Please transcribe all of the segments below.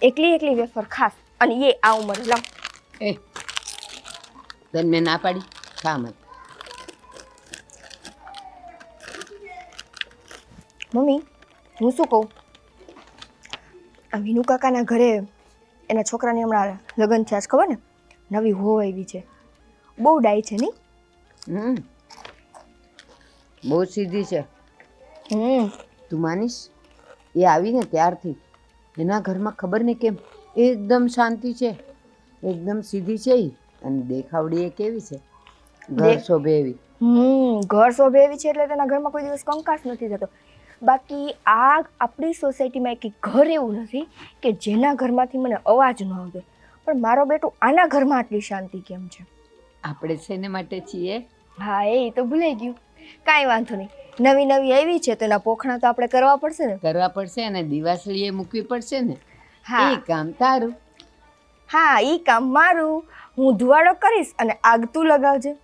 એકલી એકલી વેફર ખાસ અને એ આ ઉંમરે લાવ. એ તને મેં ના પાડી ખા મત. મમ્મી હું શું કહું, આ વિનુ કાકાના ઘરે એના છોકરાને હમણાં લગ્ન થયા છે ખબર ને, નવી હોવ આવી છે, બહુ ડાય છે નહીં? બહુ સીધી છે. તું માનીશ એ આવીને ત્યારથી એના ઘરમાં ખબર નહીં કેમ એકદમ શાંતિ છે, એકદમ સીધી છે ઈ. અને દેખાવડી એ કેવી છે, ઘર શોભે એવી. ઘર શોભે એવી છે એટલે તેના ઘરમાં કોઈ દિવસ કંકાસ નથી થતો. બાકી આ આપણી સોસાયટીમાં એક ઘર એવું નથી કે જેના ઘરમાંથી મને અવાજ ન આવતો, પણ મારો બેટો આના ઘરમાં આટલી શાંતિ કેમ છે? આપણે શેને માટે છીએ? હા એ તો ભૂલાઈ ગયું, કાંઈ વાંધો નહીં. નવી નવી આવી છે તો એના પોખણા તો આપણે કરવા પડશે ને. કરવા પડશે અને દિવાસળી એ મૂકવી પડશે ને. હા એ કામ તારું. હા ઈ કામ મારું, હું ધુવાડો કરીશ અને આગ તું લગાવજે.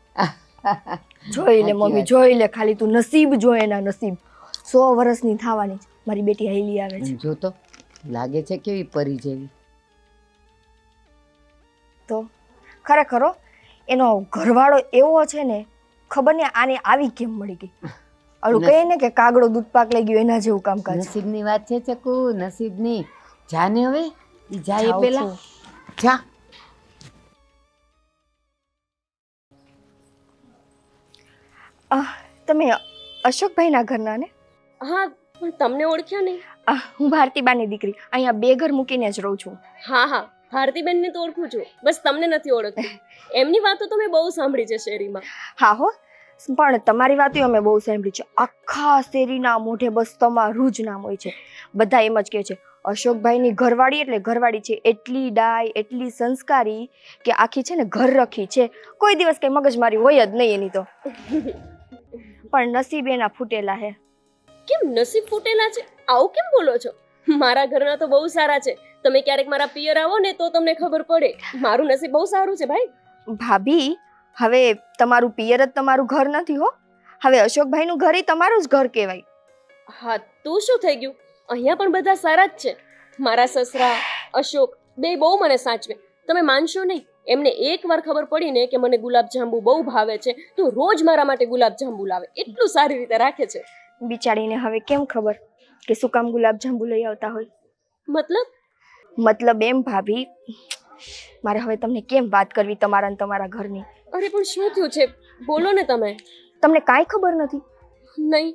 જોઈ લે મમ્મી, જોઈ લે ખાલી તું, નસીબ જોઈ એના નસીબ. 100 વર્ષની થવાની છે મારી બેટી હાઈલી આવે છે. જો તો લાગે છે કેવી પરી જેવી. તો ખરેખર એનો ઘરવાળો એવો છે ને, ખબર ને આને આવી કેમ મળી ગઈ. ઓલું કહે ને કે કાગડો દૂધ પાક લઈ ગયો એના જેવું કામકાજ. નસીબની વાત છે ચકુ, નસીબની. જાને હવે ઈ જાય જાઉં પેલા છું. જા. તમે અશોકભાઈના ઘરના ને? હા, પણ તમને ઓળખ્યા નહીં. હું ભારતીબાની દીકરી, અહીંયા બે ઘર મૂકીને જ રહું છું. હા, ભારતીબેનને તો ઓળખું છું, બસ તમને નથી ઓળખતી. એમની વાતો તો મેં બહુ સાંભળી છે શેરીમાં. હા હો, પણ તમારી વાતો અમે બહુ સાંભળી છે. આખા શેરીના મોઢે બસ તમારું જ નામ હોય છે. બધા એમ જ કહે છે અશોકભાઈની ઘરવાળી એટલે ઘરવાળી છે એટલી ડાય, એટલી સંસ્કારી કે આખી છે ને ઘર રખી છે. કોઈ દિવસ કઈ મગજમારી હોય જ નહીં એની તો. પણ નસીબ એના ફૂટેલા હે. કેમ નસીબ ફૂટેલા છે? આવું કેમ બોલો છો? મારા ઘરના તો બહુ સારા છે. તમે ક્યારેક મારા પિયર આવો ને તો તમને ખબર પડે. મારું નસીબ બહુ સારું છે ભાઈ. ભાભી, હવે તમારું પિયર જ તમારું ઘર નથી હો. હવે અશોકભાઈનું ઘર ય તમારું જ ઘર કહેવાય. હા, તું શું થઈ ગયું? અહીંયા પણ બધા સારા જ છે. મારા સસરા અશોક બે બહુ મને સાચવે. તમે માનશો નહીં, એમને એકવાર ખબર પડી ને કે મને ગુલાબજાંબુ બહુ ભાવે છે તો રોજ મારા માટે ગુલાબજાંબુ લાવે. એટલું સારી રીતે રાખે છે. બિચારીને હવે કેમ ખબર કે શું કામ ગુલાબજાંબુ લઈ આવતા હોય? મતલબ એમ ભાભી, મારે હવે તમને કેમ વાત કરવી તમારા ને તમારા ઘરની? અરે પણ શું થયું છે? બોલો ને તમે. તમને કાંઈ ખબર નથી? નહીં.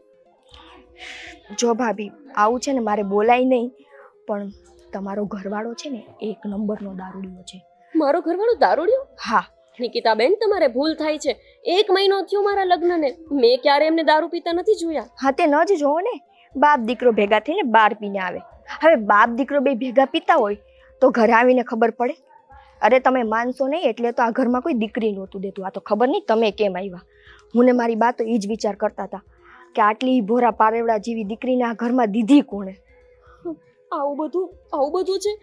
જો ભાભી, આવું છે ને મારે બોલાય નહીં, પણ તમારો ઘરવાળો છે ને એક નંબરનો દારૂડિયો છે. મારો ઘરવાળો દારૂડિયો? હા. નિકિતાબેન, તમારે ભૂલ થાય છે. 1 મહિનો થયો મારા લગ્નને, મેં ક્યારે એમને દારૂ પીતા નથી જોયા. હા તે ન જ જોવો ને, બાપ દીકરો ભેગા થઈને બાર પીને આવે. હવે બાપ દીકરો બે ભેગા પીતા હોય તો ઘરે આવીને ખબર પડે? અરે તમે માનશો નહીં એટલે તો આ ઘરમાં કોઈ દીકરી નહોતું દેતું. આ તો ખબર નહીં તમે કેમ આવ્યા. હું ને મારી બા તો એ જ વિચાર કરતા હતા કે આટલી ભોરા પારેવડા જેવી દીકરીને આ ઘરમાં દીધી કોણે? આવું બધું છે?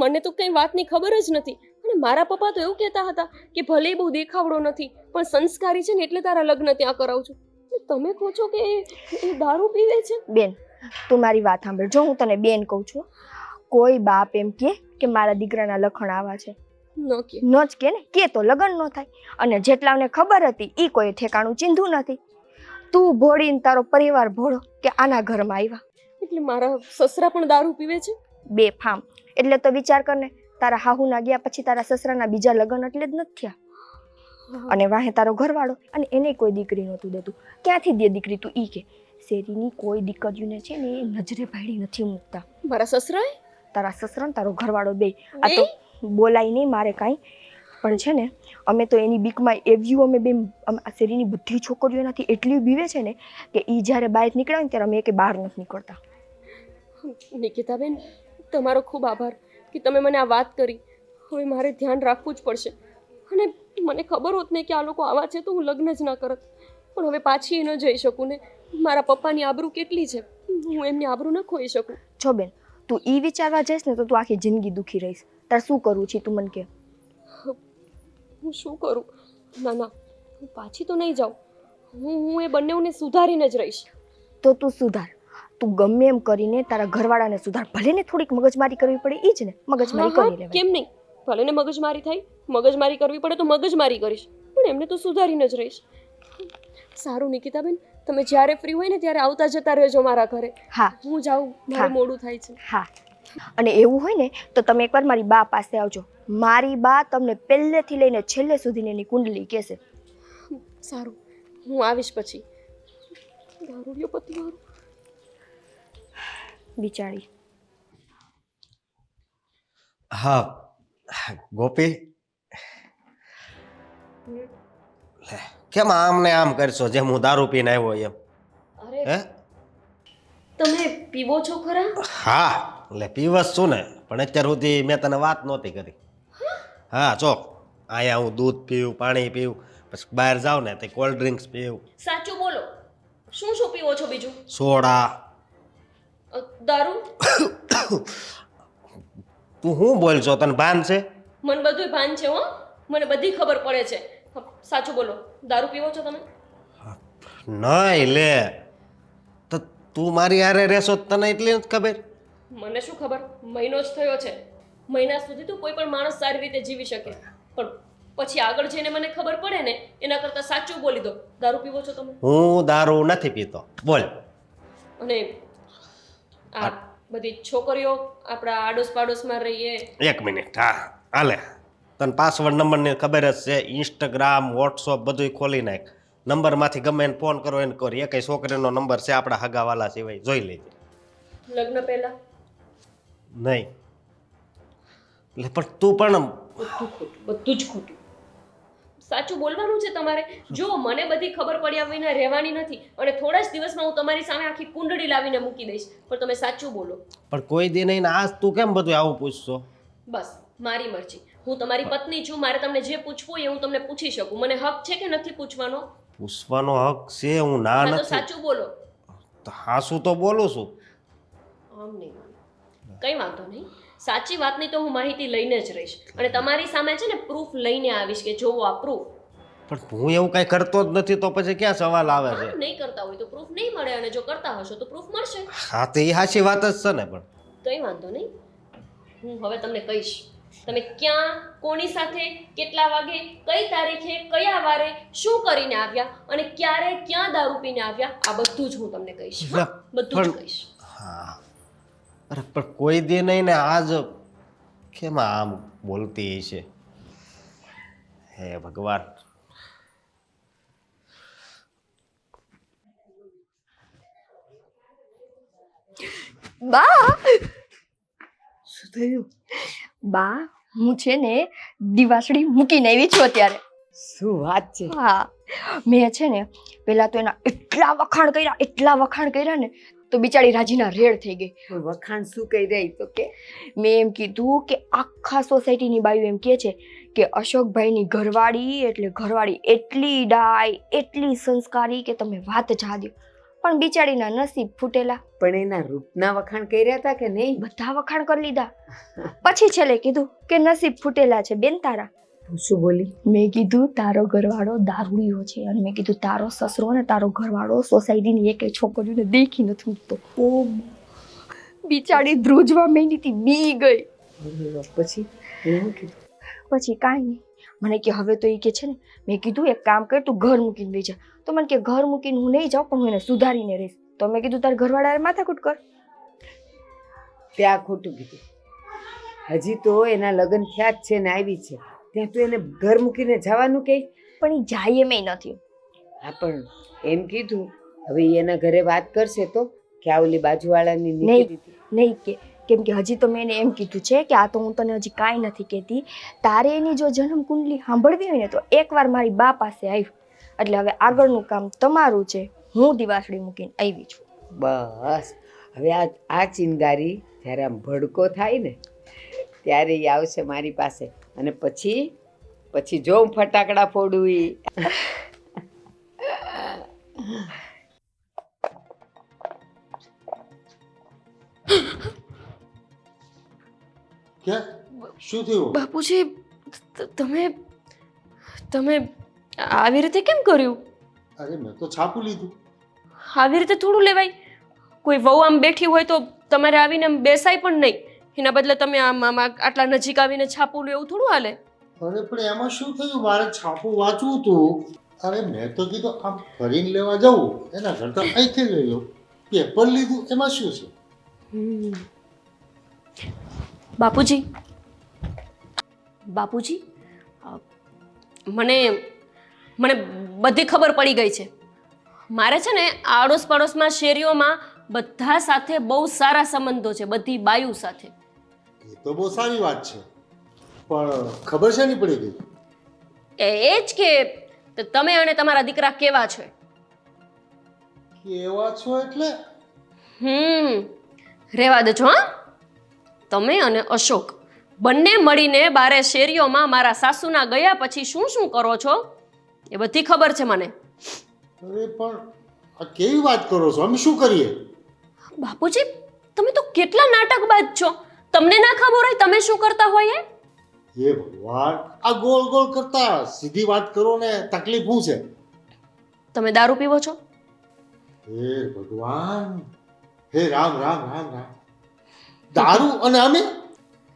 મને તો કઈ વાતની ખબર જ નથી. અને મારા પપ્પા તો એવું કહેતા હતા કે ભલે બહુ દેખાવડો નથી પણ સંસ્કારી છે ને એટલે તારા લગ્ન ત્યાં કરાવું છું. તમે કહો છો કે એ દારૂ પીવે છે? બેન, તું મારી વાત સાંભળ. જો હું તને બેન કહું છું, કોઈ બાપ એમ કે મારા દીકરાના લખણ આવા છે ન જ કે ને, કે તો લગ્ન ન થાય. અને જેટલાને ખબર હતી એ કોઈ ઠેકાણું ચીંધું નથી. તું ભોળીને તારો પરિવાર ભોળો કે આના ઘરમાં આવ્યા. એટલે મારા સસરા પણ દારૂ પીવે છે? બે ફામ. એટલે તો વિચાર કર ને, તારા હાહુના ગયા પછી તારા સસરાના બીજા લગ્ન એટલે જ નથી થયા. અને વાહે તારો ઘરવાળો, અને એને કોઈ દીકરી નહોતું દેતું. ક્યાંથી દે દીકરી? તું ઈ કે શેરીની કોઈ દીકરીઓને છે ને નજરે ભાડી નથી મૂકતા. મારા સસરાએ? તારા સસરા તારો ઘરવાળો બે. આ તો બોલાય નહીં મારે કાંઈ, પણ છે ને અમે તો એની બીકમાં એવ્યું અમે બે આ શેરીની બધી છોકરીઓ એનાથી એટલી બીવે છે ને કે એ જ્યારે બહાર નીકળે ને ત્યારે અમે કે બહાર નથી નીકળતા. નિકિતાબેન, તમારો ખૂબ આભાર કે તમે મને આ વાત કરી. હવે મારે ધ્યાન રાખવું જ પડશે. અને મને ખબર હોત ને કે આ લોકો આવા છે તો હું લગ્ન જ ના કરત. પણ હવે પાછી ન જઈ શકું ને. મારા પપ્પાની આબરૂ કેટલી છે, હું એમની આબરૂ ન ખોઈ શકું. જો બેન, તું ઈ વિચારવા જઈશ ને તો તું આખી જિંદગી દુખી રહીશ. તાર શું કરવું છે તું મને કે? હું શું કરું? ના, હું પાછી તો નહીં જાઉં. હું એ બંનેઓને સુધારીને જ રહીશ. તો તું સુધાર. તું ગમે એમ કરીને તારા ઘરવાળાને સુધાર. ભલે ને થોડીક મગજમારી કરવી પડે એ જ ને, મગજમારી હા, કરી લેવાય. કેમ નહીં? ભલે ને મગજમારી થાય, મગજમારી કરવી પડે તો મગજમારી કરીશ, પણ એમને તો સુધારીને જ રહીશ. સારું નિકિતાબેન, તમે જ્યારે ફ્રી હોય ને ત્યારે આવતા જતા રહેજો મારા ઘરે. હા હું જાઉં, મારે હા. મોડું થાય છે. હા, અને એવું હોય ને તો તમે એકવાર મારી બા પાસે આવજો. મારી બા તમને પહેલેથી લઈને છેલ્લે સુધીની એની કુંડલી કહેશે. સારું, હું આવીશ પછી. દારૂડિયો પતિ મારું. બિચારી. હા ગોપી, લે, કેમ આમ ને આમ કરશો જેમ હું દારૂ પીને આવ્યો એમ? અરે હે? તમે પીવો છો ખરા? હા, એટલે પીવસ છું ને, પણ અત્યાર સુધી મેં તને વાત નહોતી કરી. હા જો, અહીંયા હું દૂધ પીવું, પાણી પીવું, પછી બહાર જાઉં ને તે કોલ્ડ ડ્રિંક્સ પીવું, સાચું બોલો, શું શું પીવો છો બીજું? સોડા. દારૂ? તું શું બોલ છો, તને ભાન છે? મને બધું ભાન છે હો, મને બધી ખબર પડે છે. સાચું બોલો, દારૂ પીવો છો તમે? નહીં લે, તો તું મારી હારે રહેશો તો તને એટલી નથી ખબર? મને શું ખબર, મહિનો જ થયો છે. મહિના સુધી તો કોઈ પણ માણસ સારી રીતે જીવી શકે, પણ પછી આગળ જઈને મને ખબર પડે ને, એના કરતાં સાચું બોલી દો. દારૂ પીવો છો તમે? હું દારૂ નથી પીતો. બોલ. અને આ બધી છોકરીઓ આપણા આડોશ પાડોશમાં રહીએ. એક મિનિટ, હા હાલે. તને પાસવર્ડ નંબરની ખબર જ છે. ઇન્સ્ટાગ્રામ, વોટ્સઅપ બધું ખોલી નાખ. નંબરમાંથી ગમે એને ફોન કરો એને કરી. એ કઈ છોકરીનો નંબર છે આપણા હગાવાલા સિવાય, જોઈ લેજે. લગ્ન પહેલા? નહીં. એટલે પણ તું પણ બધું ખોટું, બધું જ ખોટું. સાચું બોલવાનું છે તમારે. જો મને બધી ખબર પડ્યા વિના રહેવાની નથી, અને થોડા જ દિવસમાં હું તમારી સામે આખી કુંડળી લાવીને મૂકી દઈશ, પણ તમે સાચું બોલો. પણ કોઈ દી નહીં ને આજ તું કેમ બધું આવું પૂછશો? બસ મારી મરજી. હું તમારી પત્ની છું, મારે તમને જે પૂછવું હોય એ હું તમને પૂછી શકું. મને હક છે કે નથી પૂછવાનો? પૂછવાનો હક છે, હું ના હા તો નથી. સાચું બોલો. તો હાસું તો બોલું છું. આમ નહીં, કંઈ વાંધો નહીં. સાચી વાતની તો હું માહિતી લઈને જ રહીશ, અને તમારી સામે છે ને પ્રૂફ લઈને આવીશ કે જોવો આ પ્રૂફ. પણ હું એવું કાંઈ કરતો જ નથી, તો પછી ક્યાં સવાલ આવે છે? નહીં કરતા હોય તો પ્રૂફ નહીં મળે, અને જો કરતા હશો તો પ્રૂફ મળશે. હા તો એ સાચી વાત જ છે ને. પણ કંઈ વાંધો નહીં, હું હવે તમને કહીશ. તમે ક્યાં, કોની સાથે, કેટલા વાગે, કઈ તારીખે, કયા વારે, શું કરીને આવ્યા, અને ક્યારે, ક્યાં દારૂ પીને આવ્યા, આ બધું જ હું તમને કહીશ. હા, બધું જ કહીશ. હા, અરે પણ કોઈ દી નહીં ને આજ કેમ આમ બોલતી છે? હે ભગવાન. બા, શું થયું? બા, હું છે ને દિવાસળી મૂકીને આવી છું અત્યારે. શું વાત છે? હા, મેં છે ને પેલા તો એના એટલા વખાણ કર્યા ને તો બિચારી રાજીના રેડ થઈ ગઈ. કોઈ વખાણ શું કહી રહી તો કે? મેં એમ કીધું કે આખા સોસાયટીની બાયું એમ કહે છે કે અશોકભાઈની ઘરવાળી એટલે ઘરવાળી એટલી ડાય, એટલી સંસ્કારી કે તમે વાત જા દ્યો. પણ બિચારીના નસીબ ફૂટેલા. પણ એના રૂપના વખાણ કર્યા હતા કે નહીં? બધા વખાણ કરી લીધા. પછી છેલ્લે કીધું કે નસીબ ફૂટેલા છે બેન તારા. તું શું બોલી? મેં કીધું તારો ઘરવાળો દારૂડિયો છે, અને મેં કીધું તારો સસરો ને તારો ઘરવાળો સોસાયટીની એકે છોકરીઓને દેખી નથી મૂકતો. ઓ બિચારી ધ્રુજવા માંડી હતી, બી ગઈ. પછી એવું કીધું? પછી કાંઈ નહીં, મને કે હવે તો એ કે છે ને, મેં કીધું એક કામ કર તું ઘર મૂકીને લઈ જા. તો મને કે ઘર મૂકીને હું નહીં જાઉં, પણ હું એને સુધારીને રહીશ. તો મેં કીધું તારા ઘરવાળાએ માથાકૂટ કર. ત્યાં ખોટું કીધું. હજી તો એના લગ્ન થયા જ છે ને આવી છે, ત્યાં તું એને ઘર મૂકીને જવાનું કે? પણ એ જાય એમ નથી. હા પણ એમ કીધું, હવે ઈ એના ઘરે વાત કરશે તો કે આ ઓલી બાજુવાળાની નહીં કે, કેમ કે હજી તો મેં એને એમ કીધું છે કે આ તો હું તને હજી કાંઈ નથી કહેતી, તારે એની જો જન્મ કુંડલી સાંભળવી હોય ને તો એકવાર મારી બા પાસે આવી. એટલે હવે આગળનું કામ તમારું છે. હું દિવાસળી મૂકીને આવી છું. બસ હવે આ ચિનગારી જ્યારે આમ ભડકો થાય ને ત્યારે એ આવશે મારી પાસે, અને પછી જો હું ફટાકડા ફોડું ઈ. કે શું થયું? બાપુજી, તમે આવી રીતે કેમ કર્યું? અરે મેં તો છાપું લીધું. આવી રીતે થોડું લેવાય. કોઈ વહુ આમ બેઠી હોય તો તમારે આવીને આમ બેસાય પણ નહીં. એના બદલે તમે આમ આટલા નજીક આવીને છાપું લો એવું થોડું હાલે. અરે પણ એમાં શું થયું, મારે છાપું વાંચવું હતું. અરે મેં તો કીધું આમ ફરીને લેવા જવું એના કરતા અહીંથી લઈ લો. પેપર લીધું એમાં શું છે? બાપુજી, બાપુજી, મને મને બધી ખબર પડી ગઈ છે. મારે છે ને આડોશ પડોશમાં શેરીઓમાં બધા સાથે બહુ સારા સંબંધો છે, બધી બાયુ સાથે. એ તો બહુ સારી વાત છે, પણ ખબર છે નહીં પડી ગઈ. એ જ કે તમે અને તમારા દીકરા કેવા છે. કેવા છો એટલે? રહેવા દેજો. હા, તમે અને અશોક બંને મળીને બારે શેરીઓમાં મારા સાસુના ગયા પછી શું શું કરો છો એ બધી ખબર છે મને. અરે પણ આ કેવી વાત કરો છો? અમે શું કરીએ? બાપુજી, તમે તો કેટલા નાટકબાજ છો. તમને ના ખબર હોય તમે શું કરતા હોય. હે ભગવાન, આ ગોળ ગોળ કરતા સીધી વાત કરો ને. તકલીફ શું છે? તમે દારૂ પીવો છો? હે ભગવાન, હે રામ રામ રામ રામ. દારૂ અને અમે?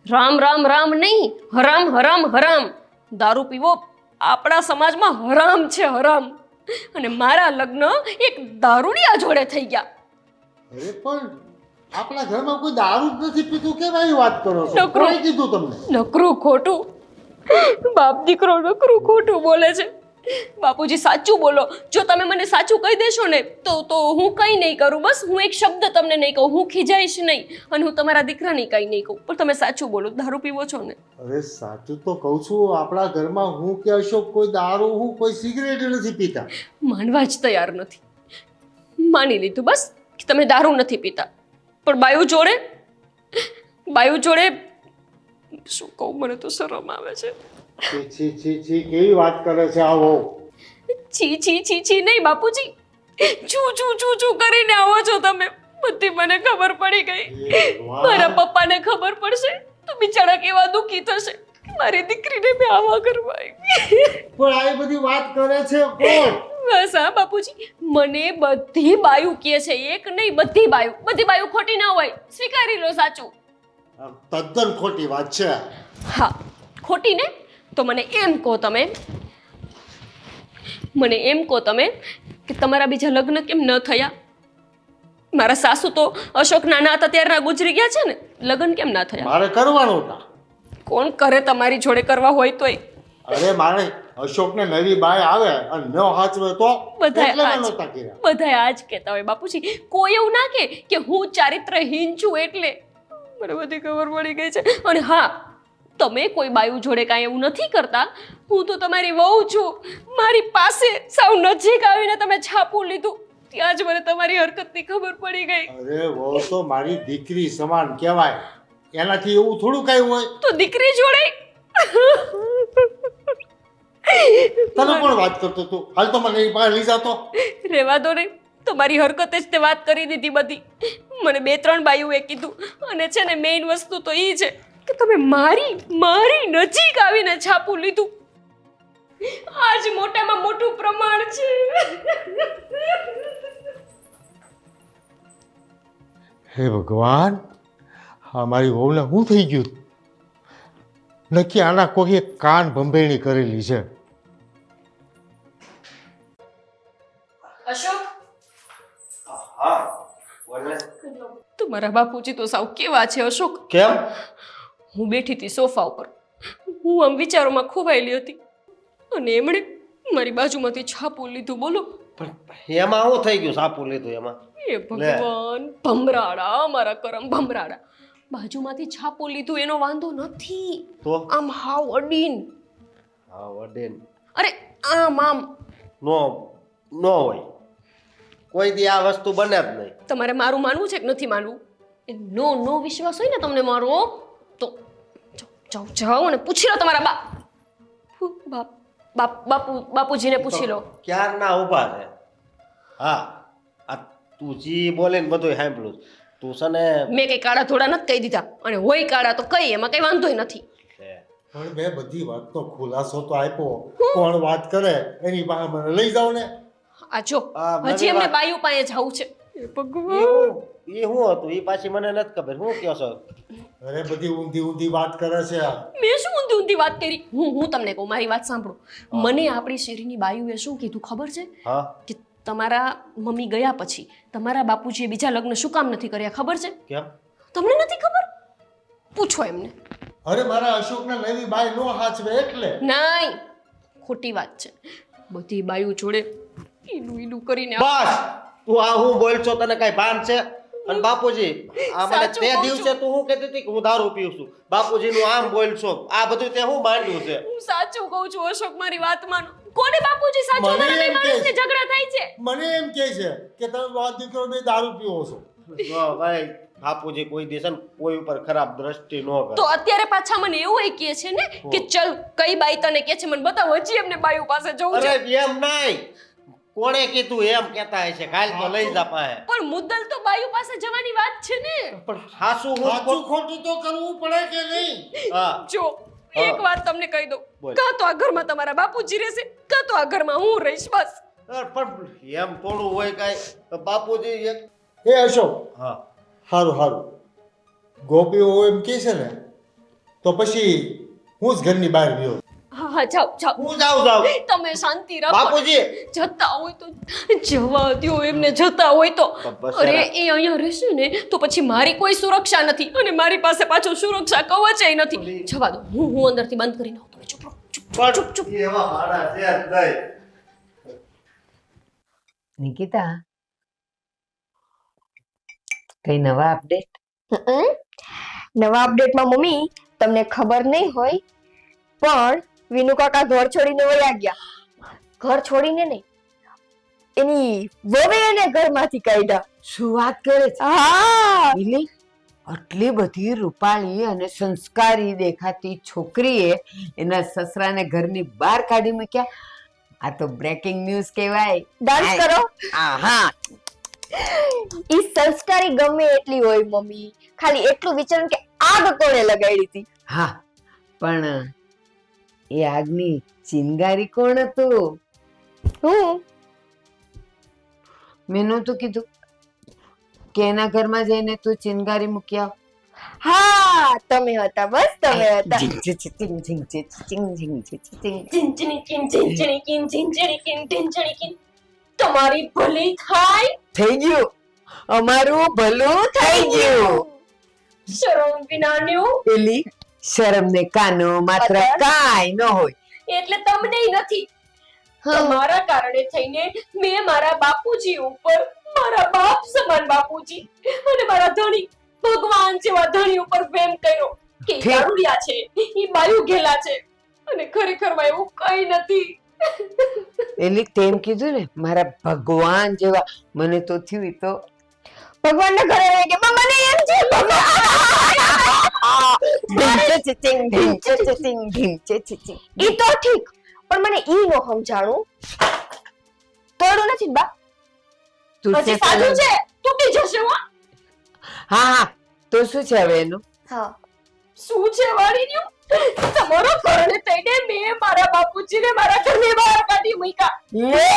રામ રામ રામ નહીં, હરામ હરામ હરામ. દારૂ પીવો આપણા સમાજમાં હરામ છે, હરામ. અને મારા લગ્ન એક દારૂડિયા જોડે થઈ ગયા. અરે પણ આપણા ઘરમાં કોઈ દારૂ જ નથી પીતું, કેમ આવી વાત કરો છો? નકરું. કોણે કીધું તમને? નકરું ખોટું. બાપ દીકરો નકરું ખોટું બોલે છે. બાપુજી સાચું બોલો. જો તમે મને સાચું કહી દેશો ને તો હું કંઈ નહીં કરું. બસ હું એક શબ્દ તમને નહીં કહું, હું ખીજાઈશ નહીં અને હું તમારા દીકરાને કંઈ નહીં કહું. પણ તમે સાચું બોલો, દારૂ પીવો છો ને? અરે સાચું તો કહું છું. આપણા ઘરમાં હું કે અશોક કોઈ દારૂ, હું કોઈ સિગરેટ નથી પીતા. માનવા જ તૈયાર નથી. માની લીધું બસ કે તમે દારૂ નથી પીતા. પણ બાયુ જોડે શું કહું, મને તો શરમ આવે છે. છી છી છી છી, કેવી વાત કરે છે આવો? છી છી છી છી નહીં બાપુજી, ચૂ ચૂ ચૂ ચૂ કરીને આવો છો તમે. બધી મને ખબર પડી ગઈ. હે ભગવાન. મારા પપ્પાને ખબર પડશે તો બિચારા કેવા દુઃખી થશે કે મારી દીકરીને મેં આવા કરવા આવી. પણ આ બધી વાત કરે છે કોણ? બસ હા બાપુજી, મને બધી બાયુ કહે છે. એક નહીં, બધી બાયુ ખોટી ના હોય. સ્વીકારી લો સાચું. આ તદ્દન ખોટી વાત છે. હા, ખોટી ને તો મને એમ કહો તમે કે તમારા બીજા લગ્ન કેમ ન થયા. મારા સાસુ તો અશોક નાના હતા ત્યારના ગુજરી ગયા છે ને, લગ્ન કેમ ના થયા? મારે કરવાનું હતા. કોણ કરે તમારી જોડે કરવા હોય તોય? અરે મારે અશોકને નવી બાય આવે અને ન હાચવે તો એટલે મેં નહોતા કર્યા. બધાય આજ કહેતા હોય બાપુજી. કોઈ એવું ના કે હું ચારિત્રહીન છું એટલે. મને બધી ખબર પડી ગઈ છે. અને હા, તમે કોઈ બાયુ જોડે કાંઈ એવું નથી કરતા. હું તો તમારી વહુ છું. મારી પાસે સાવ નજીક આવીને તમે છાપું લીધું, ત્યાં જ મને તમારી હરકતની ખબર પડી ગઈ. અરે વહુ તો મારી દીકરી સમાન કહેવાય. એનાથી એવું થોડું કઈ હોય. તો દીકરી જોડે તને પણ વાત કરતો તું. હાલ તો મને બહાર લઈ જાતો. રેવા દો ને, તમારી હરકતે જ તે વાત કરી દીધી બધી. મને 2-3 બાયુએ કીધું. અને છે ને મેઇન વસ્તુ તો એ છે કે તમે મારી નજીક આવીને છાપું લીધું. આજ મોટામાં મોટું પ્રમાણ છે. હે ભગવાન, હા મારી વહુને શું થઈ ગયું? નક્કી આના કોઈએ કાન ભંભેણી કરેલી છે. અશોક, હા બોલ. તમારા બાપુજી તો સાવ કેવા છે અશોક. કેમ? હું બેઠી હતી સોફા ઉપર. હું આમ વિચારોમાં ખોવાયેલી હતી અને એમણે મારી બાજુમાંથી છાપું લીધું. બોલો, પણ એમાં શું થઈ ગયું? સાપું લીધું એમાં? એ ભગવાન, ભમરાડા, મારા કરમ ભમરાડા. બાજુમાંથી છાપું લીધું એનો વાંધો નથી. તો આમ હાવ અડીન. હા વડેન અરે આમ નો હોય. કોઈ દી આ વસ્તુ બને જ નહીં. તમારે મારું માનવું છે કે નથી માનવું? એ નો વિશ્વાસ હોય ને તમને મારો તો જાઓ અને પૂછી લો તમારા બાપુજીને પૂછી લો. ક્યારના ઊભા છે. હા, આ તું જી બોલે ને બધું સાંભળું. તું છે ને મેં કઈ કાળા ધોળા નથી કહી દીધા, અને હોય કાળા તો કઈ, એમાં કઈ વાંધોય નથી. પણ મેં બધી વાતનો ખુલાસો તો આપ્યો. કોણ વાત કરે એની પાસે મને લઈ જાવ ને. આ જો આ હજી મને એમને વાત- બાયુ પાસે જવું છે. ભગવાન એ શું હતું એ પાછી મને નથી ખબર શું કહો છો અરે બધી ઊંધી ઊંધી વાત કરે છે આ. મેં શું ઊંધી ઊંધી વાત કરી? હું તમને કહું, મારી વાત સાંભળો. મને આપણી શેરીની બાયુએ શું કીધું ખબર છે? હા કે તમારા મમ્મી ગયા પછી તમારા બાપુજીએ બીજા લગ્ન શું કામ નથી કર્યા ખબર છે? કેમ તમને નથી ખબર? પૂછો એમને. અરે મારા અશોકના નવી બાઈ નો હાચવે એટલે. નહીં, ખોટી વાત છે. બધી બાયુ જોડે ઈલું ઈલું કરીને બસ તું આ હું બોલ છો તને કઈ ભાન છે? અને બાપુજી આ મને સાચું તે કહું દિવસે છું. તું શું કહેતી હતી કે હું દારૂ પીઉં છું, બાપુજી નું આમ બોલ છો, આ બધું તે હું માંડ્યું છે? હું સાચું કહું છું અશોક, મારી વાત માનો. કોને બાપુજી સાચું? મને અમારા બે એમ કે માણસને છે. ઝઘડા થાય છે. મને એમ કહે છે કે તમે વાત દીકરો બે દારૂ પીવો છો. જો ભાઈ બાપુજી કોઈ દિવસ છે ને કોઈ ઉપર ખરાબ દ્રષ્ટિ ન કરે. તો અત્યારે પાછા મને એવું કહે છે ને કે ચલ કઈ બાઈ તને કે છે મને બતાવો, હજી એમને બાયુ પાસે જવું અરે છે. એમ નહીં, કોણે કીધું એમ કહેતા હશે, કાલ તો લઈ જા પાસે. પણ મુદ્દલ તો બાયુ પાસે જવાની વાત છે ને. પણ હાસુ હું સાચું ખોટું તો કરવું પડે કે નહીં? હા જો એક વાત તમને કહી દઉં, બોલ. કાં તો આ ઘરમાં તમારા બાપુજી રહેશે, કાં તો આ ઘરમાં હું રહીશ, બસ. પણ એમ થોડું હોય કાંઈ બાપુજી એક એ અશોક, હા હારું હારું, ગોપીઓ એમ કહે છે ને તો પછી હું જ ઘરની બહાર ગયો. હા હા જાઓ જાઓ, હું જાઉં તમે શાંતિ રાખો. બાપુજી જતા હોય તો જવા દ્યો એમને, જતા હોય તો. બસ અરે યાર. એ અહીંયા રહેશે ને તો પછી મારી કોઈ સુરક્ષા નથી અને મારી પાસે પાછો સુરક્ષા કવચ નથી. જવા દો, હું અંદરથી બંધ કરી નાખું. તમે ચૂપ રહો, ચૂપ ચૂપ ચૂપ. એવા મારા છે જ નહીં. નિકિતા, કઈ નવા અપડેટ? નવા અપડેટમાં મમ્મી તમને ખબર નહીં હોય પણ વિનુ કાકા ઘર છોડીને વયા ગયા. ઘર છોડીને નહીં, એની વહુએ એને ઘરમાંથી કાઢ્યા. શું વાત કરે છે? હા, મિલી, આટલી બધી રૂપાળી અને સંસ્કારી દેખાતી છોકરીએ એના સસરાને ઘરની બહાર કાઢી મૂક્યા. આ તો બ્રેકિંગ ન્યૂઝ કહેવાય. ડાન્સ કરો. આહા, ઈ સંસ્કારી ગમે એટલી હોય મમ્મી, ખાલી એટલું વિચાર કે આગ કોણે લગાડી હતી. હા, પણ એ આગની ચિનગારી કોણ હતું? હું મેં નહોતું કીધું કે એના ઘરમાં જઈને તું ચિનગારી મૂકી આવ? હા, તમે હતા, બસ તમે હતા. ઝીંઝણી કિન, ઝીંઝણી કિન, ઝીંઝણી કિન, ઢીંઝણી કિન. તમારી ભલી થાય. થઈ ગયું, અમારું ભલું થઈ ગયું. શરમ વિનાન્યું. પેલી શરમ ને કાનો માત્ર કાંઈ ન હોય. એટલે તમને નથી. તમારા કારણે થઈને મેં મારા બાપુજી ઉપર, મારા બાપ સમાન બાપુજી અને મારા ધણી, ભગવાન જેવા ધણી ઉપર પ્રેમ કર્યો કે ઈ દારૂડિયા છે, ઈ બાયુ ઘેલા છે અને ખરેખરમાં એવું કઈ નથી. એલી તેમ કીધું ને મારા ભગવાન જેવા, મને તો થયું ઈ તો ભગવાનના ઘરે રહી ગયા. મને એમ છે ઈ તો ઠીક, પણ મને ઈ નો સમજાણું. તોડું નથી ને બા. તું હજી સાચું છે, તૂટી જશે હો. હા હા, તો શું છે હવે એનું? હા, શું છે વાળીન્યું? તમારો કારણે થઈને મેં મારા બાપુજીને મારા ઘરની બહાર કાઢી મૂક્યા. લે,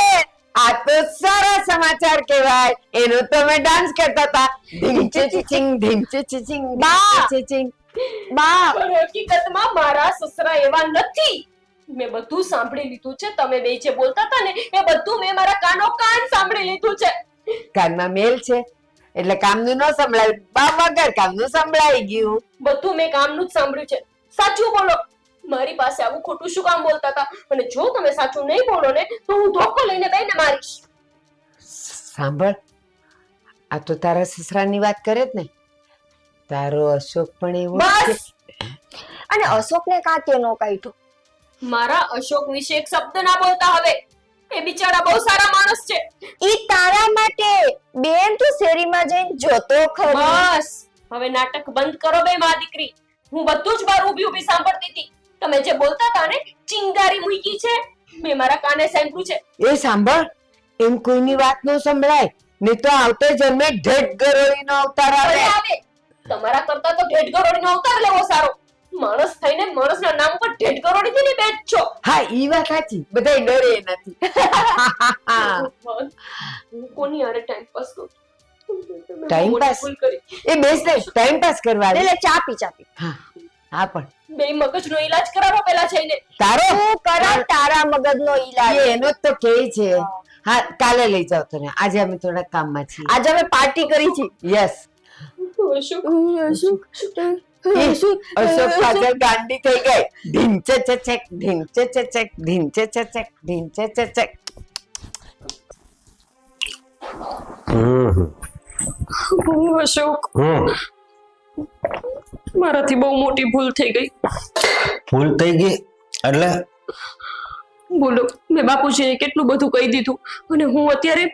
આ તો સારા સમાચાર કહેવાય. એનો તો મેં ડાન્સ કરતા હતા. ઢીંચે ચીચિંગ, ઢીંચે ચીચિંગ, ઢીંચે ચીચિંગ. બા પણ હકીકતમાં મારા સસરા એવા નથી. મેં બધું સાંભળી લીધું છે. તમે બે જે બોલતા હતા ને એ બધું મેં મારા કાનો કાન સાંભળી લીધું છે. કાનમાં મેલ છે એટલે કામનું ન સંભળાય, બા વગર કામનું સંભળાઈ ગયું. બધું મેં કામનું જ સાંભળ્યું છે. સાચું બોલો. મારી પાસે આવું ખોટું શું કામ બોલતા હતા? અને જો તમે સાચું નહીં બોલો ને તો હું ધોકો લઈને બેને મારીશ. સાંભળ, આ તો તારા સસરાની વાત કરે જ ને. તારો અશોક પણ એવો જ છે. બસ. અને અશોકને કાંતે નો કાઢ્યો. મારા અશોક વિશે એક શબ્દ ના બોલતા હવે. એ બિચારા બહુ સારા માણસ છે. ઈ તારા માટે બેન તું શેરીમાં જઈને જોતો ખરી. બસ હવે નાટક બંધ કરો બે માં દીકરી. હું બધું જ બાર ઊભી ઊભી સાંભળતી હતી. તમે જે બોલતા હતા ને ચિંગારી મૂકી છે, મેં મારા કાને સાંભળ્યું છે. એ સાંભળ, એમ કોઈની વાત ન સંભળાય ને તો આવતે જન્મે ઢેટ ગરોળીનો અવતાર આવે. ભલે આવે. તમારા કરતા તો ઢેઢ ગરોળીનો અવતાર લેવો સારો. માણસ થઈને માણસના નામ પર ઢેઢ ગરોળીથી ને બેઠ છો. હા, ઈ વાત સાચી. બધાય ડરે નથી. હું કોની હારે ટાઈમ પાસ કરું? ટાઈમ મોટી પાસ? ભૂલ કરી. એ બેસ ને ટાઈમ પાસ કરવા આવી. એટલે ચાપી ચાપી હા પણ બે મગજનો ઈલાજ કરાવો પેલા જઈને. તારો તું કરા તારા મગજનો ઈલાજ. એ એનો જ તો કે છે. હા કાલે લઈ જાવ તને, આજે અમે થોડા કામમાં છીએ. આજે અમે પાર્ટી કરી છે. યસ. અશોક અશોક પાછળ ગાંડી થઈ ગઈ. ઢીંચે ચચક ઢીંચે ચચક ઢીંચે ચચક ઢીંચે ચચક. અશોક મારાથી બહુ મોટી ભૂલ થઈ ગઈ. ભૂલ થઈ ગઈ એટલે બોલો, મેં બાપુજીને કેટલું બધું કહી દીધું અને હું અત્યારે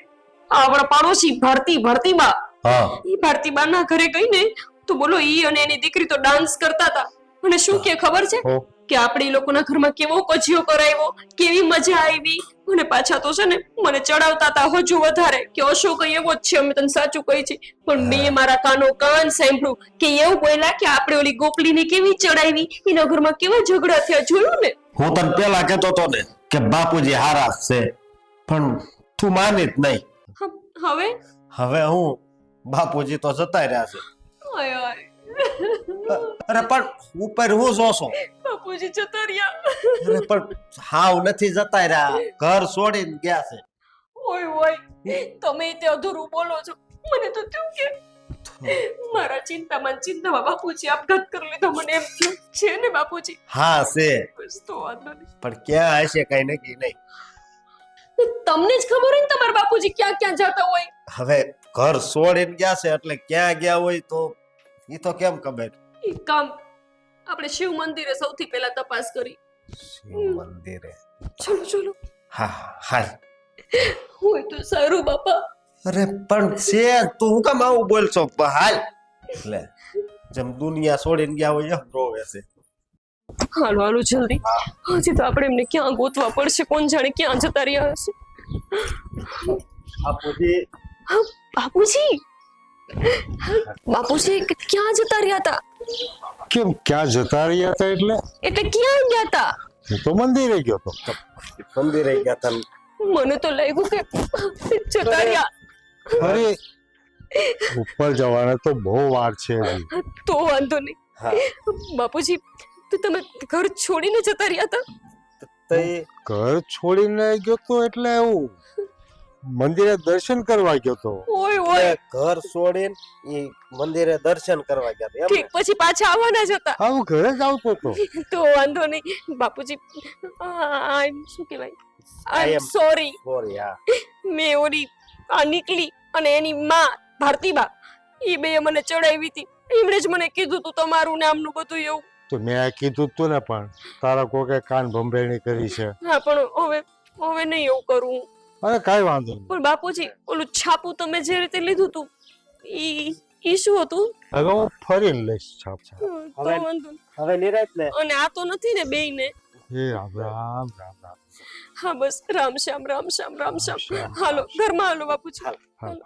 આપણા પાડોશી ભારતીબા હા ઈ ભારતીબા ના ઘરે ગઈ ને તો બોલો ઈ અને એની દીકરી તો ડાન્સ કરતા હતા અને શું કે ખબર છે હો. કે આપણે ઈ લોકોના ઘરમાં કેવો કજિયો કરાવ્યો, કેવી મજા આવી અને પાછા તો છે ને મને ચડાવતા હતા હજુ વધારે કે અશોક એવો જ છે, અમે તને સાચું કહી છે. પણ મેં મારા કાન સાંભળ્યું કે એવું બોલ્યા કે આપણે ઓલી ગોપલીને કેવી ચડાવી, એના ઘરમાં કેવા ઝઘડા થયા, જોયું ને? હું તને પેલા કહેતો હતો ને કે બાપુજી હારા છે, પણ તું માની જ નહીં. હવે હવે હું બાપુજી તો જતા રહ્યા છે. આય આય. અરે પણ ઉપર હું જોશો? બાપુજી જતા રહ્યા. અરે પણ હાવ નથી જતા રહ્યા, ઘર છોડીને ગયા છે. ઓય ઓય, તમે તે અધૂરું બોલો છો. મને તો થયું કે મારા ચિંતામાં બાપુજી આપઘાત કરી લીધો. મને એમ થયું છે ને બાપુજી. હા છે, બસ તો વાંધો નહીં. પણ ક્યાં હશે કઈ નક્કી નહીં. તમને જ ખબર હોય ને તમારા બાપુજી ક્યાં ક્યાં જતા હોય. હવે ઘર છોડીને ગયા છે એટલે ક્યાં ગયા હોય તો એ તો કેમ ખબર. એક કામ, આપણે શિવ મંદિરે સૌથી પહેલા તપાસ કરી. શિવ મંદિરે? ચલો ચલો. હા હા. હોય તો સારું બાપા. અરે પણ છે તું હું કામ આવું બોલશો? હાલ એટલે જેમ દુનિયા છોડીને ગયા હોય એમ રોવે છે. હાલો હાલો જલ્દી. હજી તો આપણે એમને ક્યાં ગોતવા પડશે, કોણ જાણે ક્યાં જતા રહ્યા હશે. બાપુજી હા, બાપુજી બાપુજી ક્યાં જતા રહ્યા હતા? કેમ ક્યાં જતા રહ્યા હતા એટલે? એટલે ક્યાં ગયા હતા? હું તો મંદિરે ગયો હતો. મંદિરે ગયા તા. મને તો લાગ્યું કે જતા રહ્યા. અરે ઉપર જવાને તો બહુ વાર છે હજી. તો વાંધો નહીં. હા બાપુજી તો તમે ઘર છોડીને જતા રહ્યા હતા? તો એ ઘર છોડીને ગયો તો એટલે હું મંદિરે દર્શન કરવા ગયો તો. ઓય ઓય, ઘર છોડીને એ મંદિરે દર્શન કરવા ગયા હતા એમ ઠીક, ને? પછી પાછા આવવાના જ હતા. હા હું ઘરે જ આવતો હતો. તો વાંધો નહીં બાપુજી. શું કહેવાય, I am સોરી. sorry, હા. મેં ઓલી આ નીકળી અને એની માં ભારતીબા એ બે મને ચડાવી હતી. એમણે જ મને કીધું તું તમારું નામનું બધું એવું. તો મેં કીધું તું ને, પણ તારા કોકે કાન ભંભેરણી કરી છે. હા પણ હવે નહીં એવું કરું. અરે કાંઈ વાંધો નહીં. પણ બાપુજી ઓલું છાપું તમે જે રીતે લીધું તું ઈ શું હતું? હવે હું ફરીને લઈશ છાપ. તો હવે- વાંધો નહીં. હવે નિરાંત ને. અને આ તો નથી ને બેય ને? હે રામ રામ રામ રામ. હા બસ રામ શ્યામ રામ શ્યામ રામ શ્યામ. હાલો ઘરમાં હાલો બાપુજી. હાલો. હાલો.